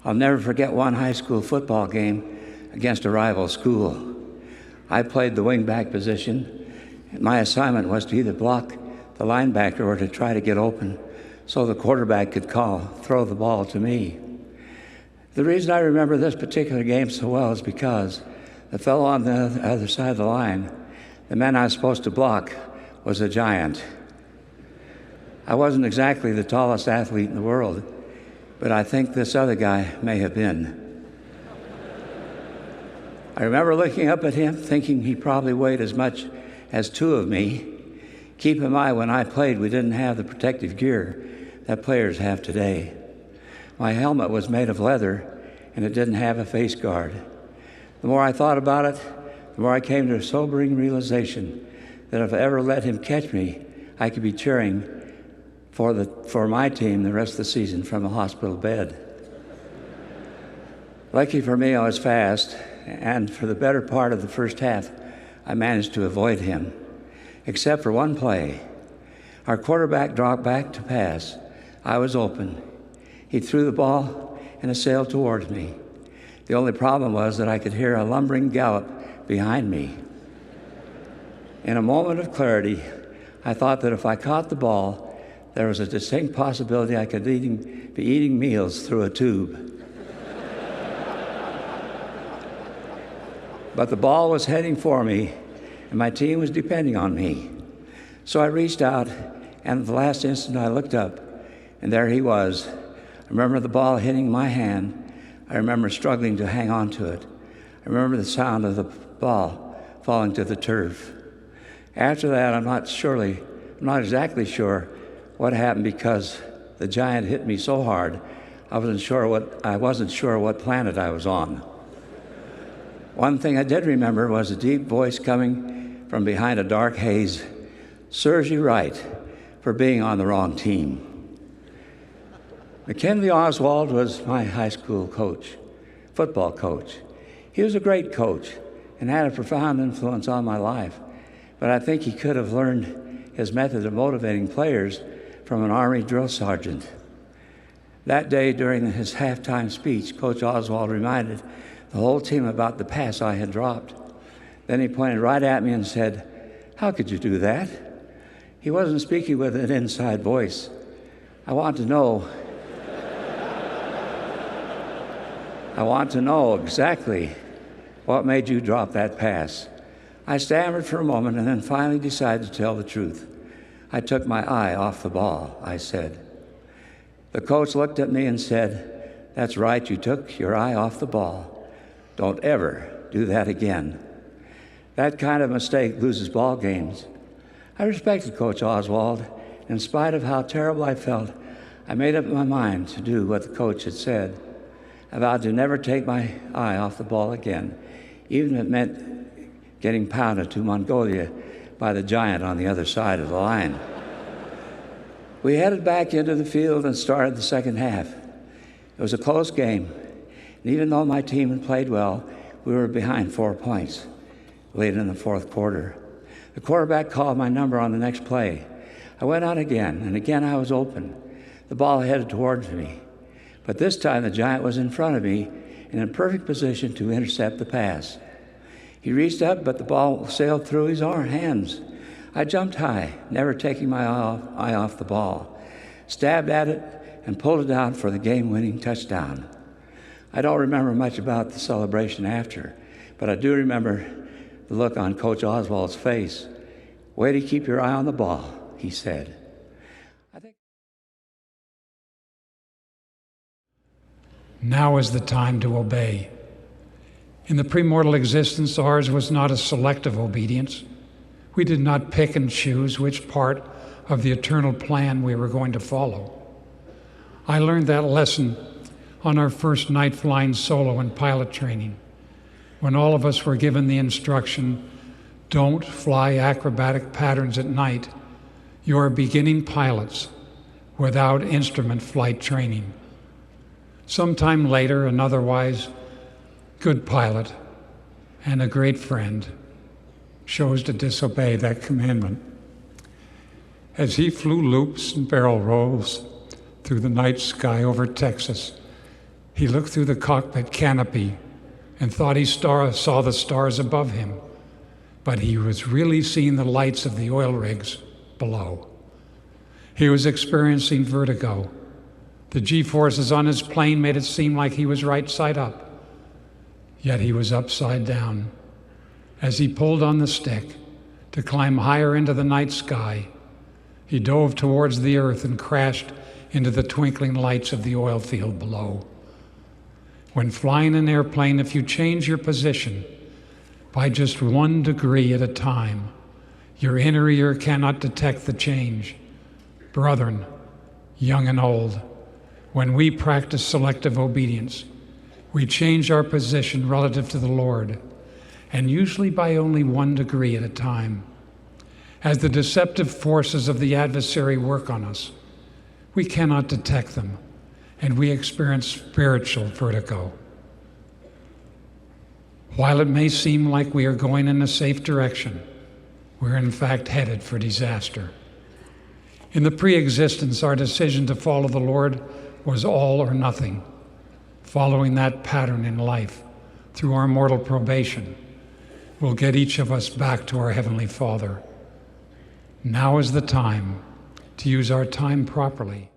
I'll never forget one high school football game against a rival school. I played the wingback position, and my assignment was to either block the linebacker or to try to get open so the quarterback could throw the ball to me. The reason I remember this particular game so well is because the fellow on the other side of the line, the man I was supposed to block, was a giant. I wasn't exactly the tallest athlete in the world, but I think this other guy may have been. I remember looking up at him, thinking he probably weighed as much as two of me. Keep in mind, when I played, we didn't have the protective gear that players have today. My helmet was made of leather, and it didn't have a face guard. The more I thought about it, the more I came to a sobering realization that if I ever let him catch me, I could be cheering for my team the rest of the season from a hospital bed. Lucky for me, I was fast, and for the better part of the first half, I managed to avoid him, except for one play. Our quarterback dropped back to pass. I was open. He threw the ball and sailed towards me. The only problem was that I could hear a lumbering gallop behind me. In a moment of clarity, I thought that if I caught the ball, there was a distinct possibility I could be eating meals through a tube. But the ball was heading for me, and my team was depending on me. So I reached out, and at the last instant I looked up, and there he was. I remember the ball hitting my hand. I remember struggling to hang on to it. I remember the sound of the ball falling to the turf. After that, I'm not exactly sure what happened, because the giant hit me so hard, I wasn't sure what planet I was on. One thing I did remember was a deep voice coming from behind a dark haze. Serves you right for being on the wrong team. McKinley Oswald was my high school coach, football coach. He was a great coach and had a profound influence on my life, but I think he could have learned his method of motivating players from an Army drill sergeant. That day, during his halftime speech, Coach Oswald reminded the whole team about the pass I had dropped. Then he pointed right at me and said, "How could you do that?" He wasn't speaking with an inside voice. I want to know exactly what made you drop that pass. I stammered for a moment and then finally decided to tell the truth. I took my eye off the ball, I said. The coach looked at me and said, "That's right, you took your eye off the ball. Don't ever do that again." That kind of mistake loses ball games. I respected Coach Oswald. In spite of how terrible I felt, I made up my mind to do what the coach had said. I vowed to never take my eye off the ball again, even if it meant getting pounded to Mongolia by the giant on the other side of the line. We headed back into the field and started the second half. It was a close game, and even though my team had played well, we were behind 4 points late in the fourth quarter. The quarterback called my number on the next play. I went out again, and again I was open. The ball headed towards me, but this time the giant was in front of me and in perfect position to intercept the pass. He reached up, but the ball sailed through his hands. I jumped high, never taking my eye off the ball, stabbed at it, and pulled it down for the game-winning touchdown. I don't remember much about the celebration after, but I do remember the look on Coach Oswald's face. "Way to keep your eye on the ball," he said. Now is the time to obey. In the premortal existence, ours was not a selective obedience. We did not pick and choose which part of the eternal plan we were going to follow. I learned that lesson on our first night flying solo in pilot training, when all of us were given the instruction, "Don't fly acrobatic patterns at night. You are beginning pilots without instrument flight training." Sometime later, an otherwise good pilot and a great friend chose to disobey that commandment. As he flew loops and barrel rolls through the night sky over Texas, He looked through the cockpit canopy and thought he saw the stars above him, but he was really seeing the lights of the oil rigs below. He was experiencing vertigo. The G-forces on his plane made it seem like he was right side up, yet he was upside down. As he pulled on the stick to climb higher into the night sky, he dove towards the earth and crashed into the twinkling lights of the oil field below. When flying an airplane, if you change your position by just 1 degree at a time, your inner ear cannot detect the change. Brethren, young and old, when we practice selective obedience, we change our position relative to the Lord, and usually by only 1 degree at a time. As the deceptive forces of the adversary work on us, we cannot detect them, and we experience spiritual vertigo. While it may seem like we are going in a safe direction, we're in fact headed for disaster. In the pre-existence, our decision to follow the Lord was all or nothing. Following that pattern in life, through our mortal probation, will get each of us back to our Heavenly Father. Now is the time to use our time properly.